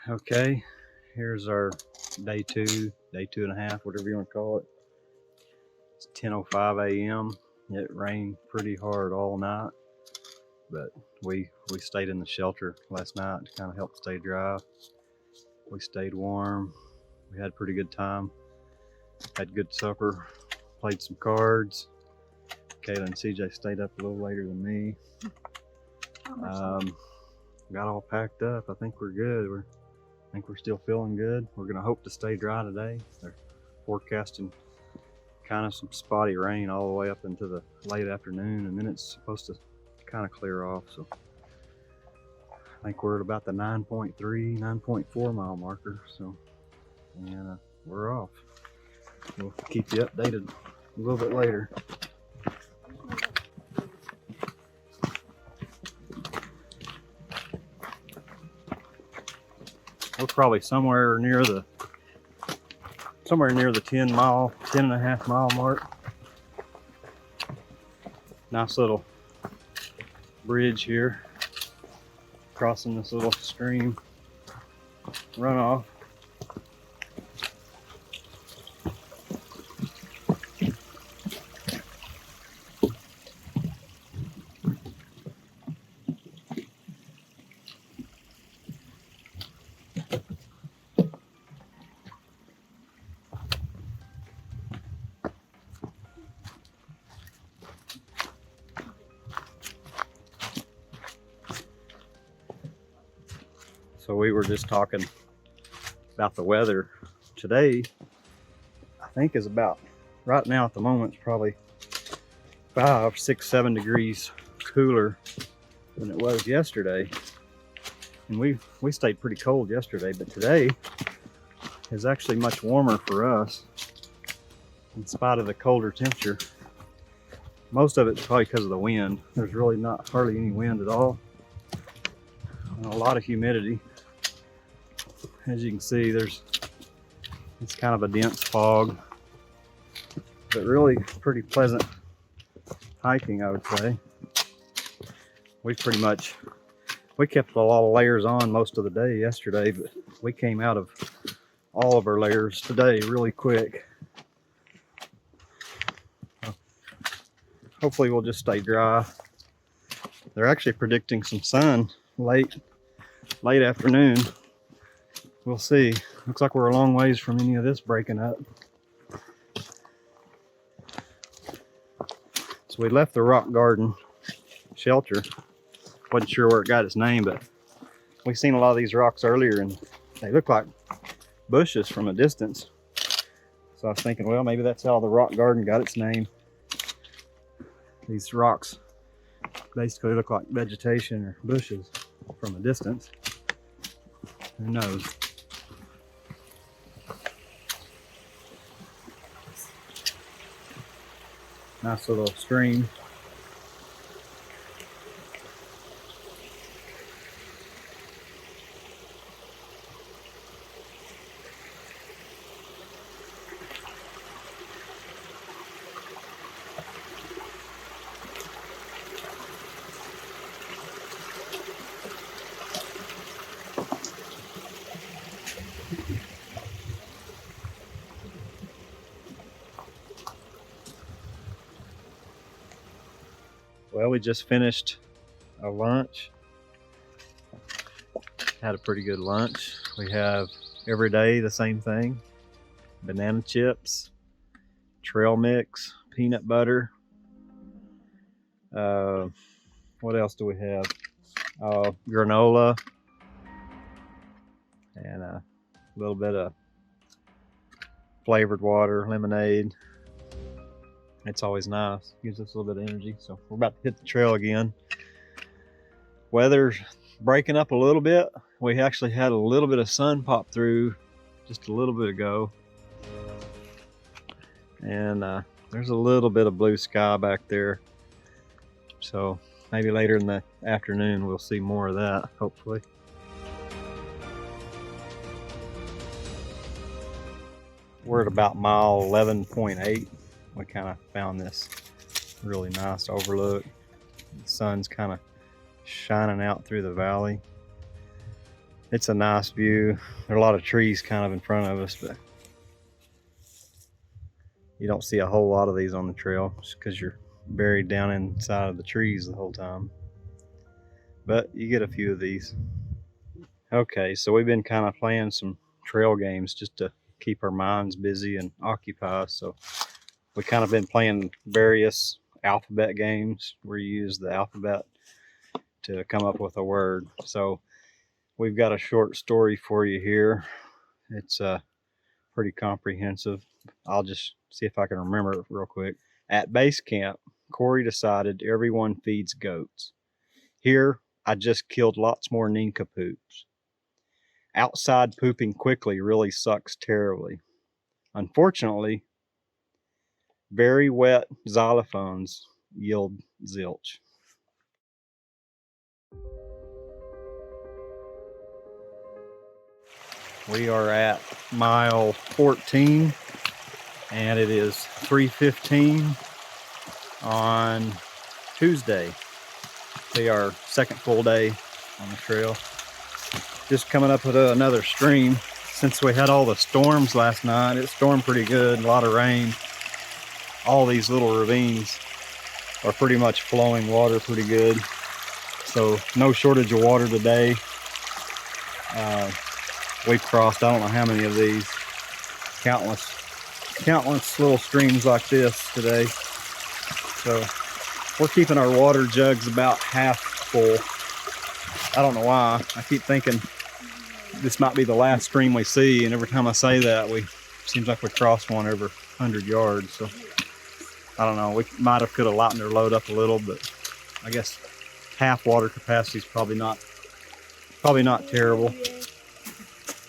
Okay, here's our day two and a half, whatever you want to call it. It's 10:05 a.m. It rained pretty hard all night, but we stayed in the shelter last night to kind of help stay dry. We stayed warm. We had a pretty good time. Had good supper. Played some cards. Kayla and CJ stayed up a little later than me. Got all packed up. I think we're good. I think we're still feeling good. We're gonna hope to stay dry today. They're forecasting kind of some spotty rain all the way up into the late afternoon, and then it's supposed to kind of clear off. So I think we're at about the 9.3, 9.4 mile marker. So, and we're off. We'll keep you updated a little bit later. We're probably somewhere near the 10 and a half mile mark. Nice little bridge here, crossing this little stream runoff. So we were just talking about the weather today. I think is about, right now at the moment, it's probably 5, 6, 7 degrees cooler than it was yesterday. And we stayed pretty cold yesterday, but today is actually much warmer for us in spite of the colder temperature. Most of it's probably because of the wind. There's really not hardly any wind at all, and a lot of humidity. As you can see, it's kind of a dense fog, but really pretty pleasant hiking, I would say. We kept a lot of layers on most of the day yesterday, but we came out of all of our layers today really quick. Hopefully we'll just stay dry. They're actually predicting some sun late afternoon. We'll see. Looks like we're a long ways from any of this breaking up. So we left the rock garden shelter. Wasn't sure where it got its name, but we seen a lot of these rocks earlier and they look like bushes from a distance. So I was thinking, well, maybe that's how the rock garden got its name. These rocks basically look like vegetation or bushes from a distance. Who knows? Nice little stream. Well, we just finished a lunch. Had a pretty good lunch. We have every day the same thing: banana chips, trail mix, peanut butter. What else do we have? Granola and a little bit of flavored water, lemonade. It's always nice. Gives us a little bit of energy. So we're about to hit the trail again. Weather's breaking up a little bit. We actually had a little bit of sun pop through just a little bit ago. And there's a little bit of blue sky back there. So maybe later in the afternoon we'll see more of that, hopefully. We're at about mile 11.8. We kind of found this really nice overlook. The sun's kind of shining out through the valley. It's a nice view. There are a lot of trees kind of in front of us, but you don't see a whole lot of these on the trail just because you're buried down inside of the trees the whole time. But you get a few of these. Okay, so we've been kind of playing some trail games just to keep our minds busy and occupied. So we kind of been playing various alphabet games where you use the alphabet to come up with a word. So we've got a short story for you here. It's pretty comprehensive. I'll just see if I can remember it real quick. At base camp, Corey decided everyone feeds goats. Here, I just killed lots more nincompoops. Outside pooping quickly really sucks terribly. Unfortunately, very wet xylophones yield zilch. We are at mile 14 and it is 3:15 on Tuesday. It's our second full day on the trail. Just coming up with another stream. Since we had all the storms last night, it stormed pretty good, a lot of rain. All these little ravines are pretty much flowing water pretty good. So no shortage of water today. We've crossed, I don't know how many of these, countless little streams like this today. So we're keeping our water jugs about half full. I don't know why. I keep thinking this might be the last stream we see, and every time I say that, seems like we crossed one every 100 yards. So I don't know. We might have could have lightened our load up a little, but I guess half water capacity is probably not terrible.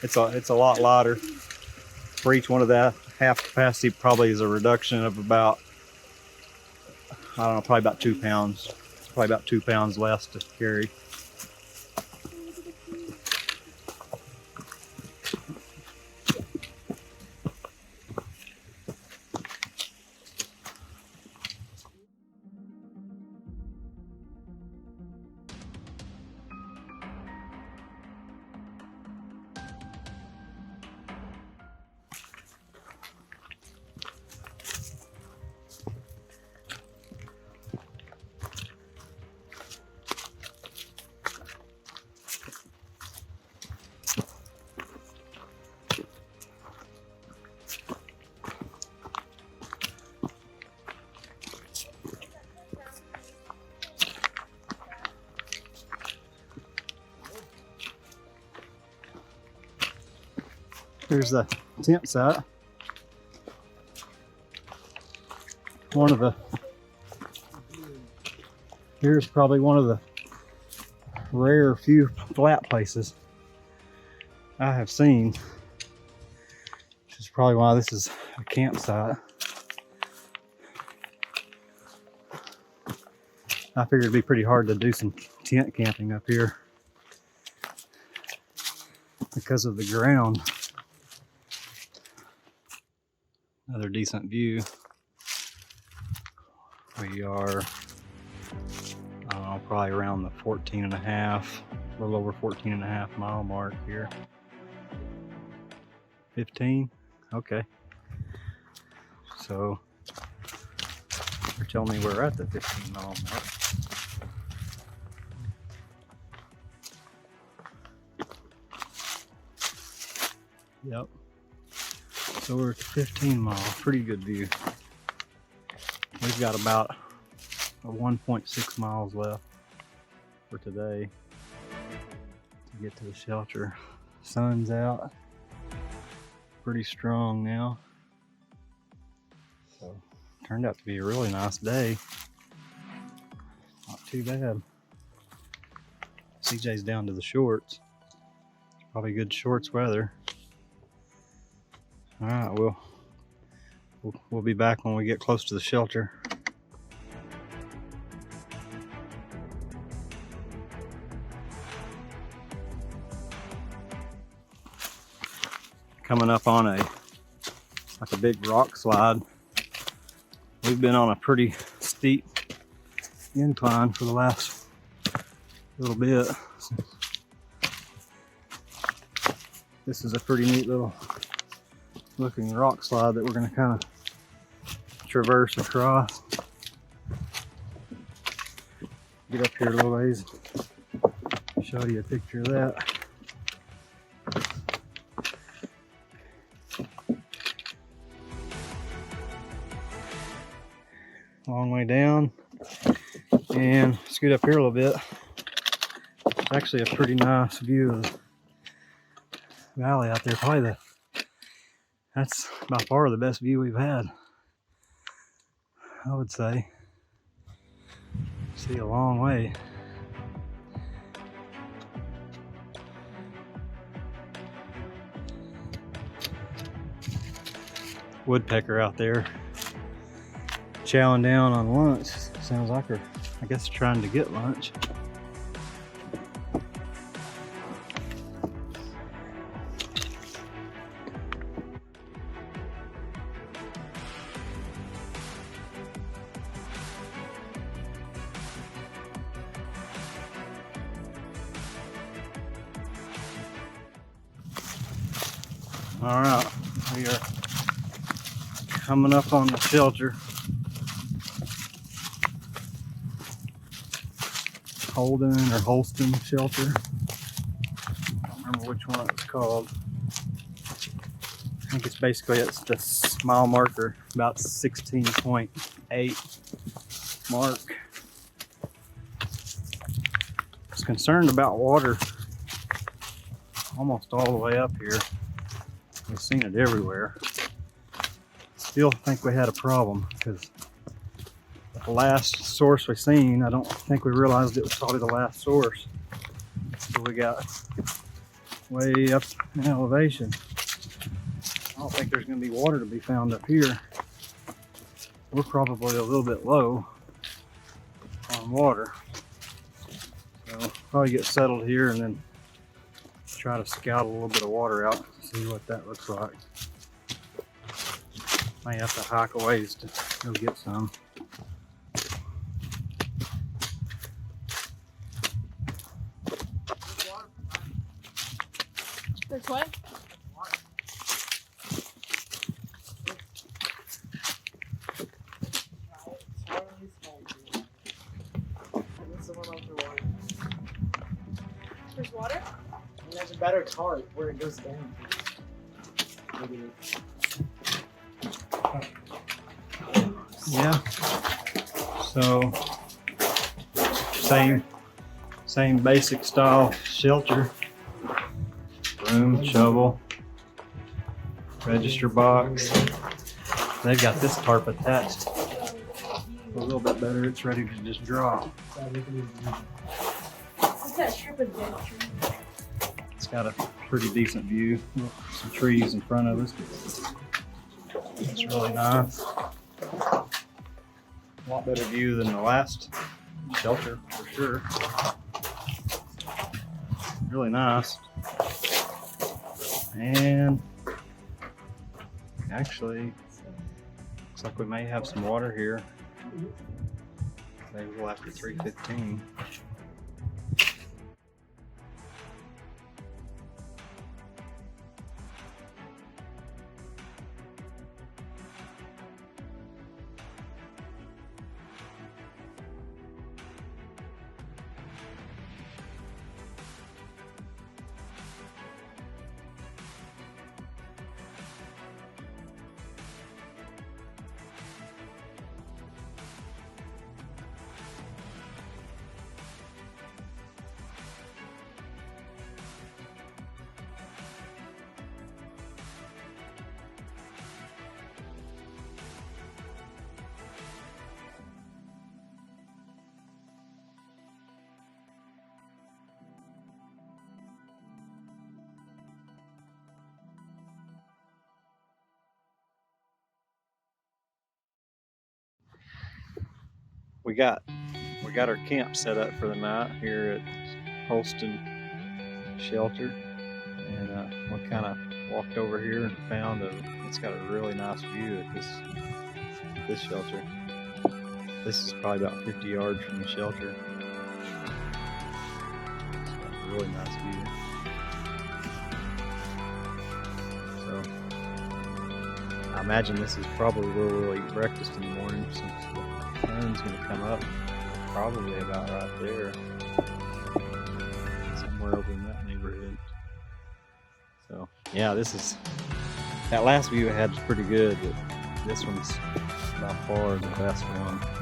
It's a lot lighter. For each one of that, half capacity probably is a reduction of about, I don't know, probably about 2 pounds. Probably about 2 pounds less to carry. Here's the tent site. Here's probably one of the rare few flat places I have seen, which is probably why this is a campsite. I figured it'd be pretty hard to do some tent camping up here because of the ground. Another decent view. We are, I don't know, probably around the 14.5, a little over 14.5 mile mark here. 15, okay. So you're telling me we're at the 15 mile mark. Yep. So we're at the 15 mile, pretty good view. We've got about 1.6 miles left for today to get to the shelter. Sun's out, pretty strong now. So turned out to be a really nice day. Not too bad. CJ's down to the shorts. It's probably good shorts weather. All right, we'll be back when we get close to the shelter. Coming up on like a big rock slide. We've been on a pretty steep incline for the last little bit. This is a pretty neat little looking rock slide that we're going to kind of traverse across. Get up here a little ways, show you a picture of that. Long way down, and scoot up here a little bit. It's actually a pretty nice view of the valley out there. Probably that's by far the best view we've had, I would say. See a long way. Woodpecker out there chowing down on lunch. Sounds like her, I guess, trying to get lunch. All right, we are coming up on the shelter. Holston Shelter. I don't remember which one it's called. I think it's the mile marker, about 16.8 mark. I was concerned about water almost all the way up here. We've seen it everywhere. Still think we had a problem because the last source we seen, I don't think we realized it was probably the last source. So we got way up in elevation. I don't think there's going to be water to be found up here. We're probably a little bit low on water. So probably get settled here and then try to scout a little bit of water out, see what that looks like. May have to hike a ways to go get some. There's what? There's water? And there's a better cart where it goes down. Yeah. So same basic style shelter. Broom, shovel, register box. They've got this tarp attached a little bit better. It's ready to just drop. What's that strip of dead tree? It's got a pretty decent view. Some trees in front of us. It's really nice. A lot better view than the last shelter for sure. Really nice. And actually, looks like we may have some water here. Maybe we'll after 3:15. We got our camp set up for the night here at Holston Shelter, and we kind of walked over here and found it's got a really nice view at this shelter. This is probably about 50 yards from the shelter. It's got a really nice view. I imagine this is probably where we'll eat breakfast in the morning since the sun's going to come up probably about right there. Somewhere over in that neighborhood. So, yeah, that last view I had was pretty good, but this one's by far the best one.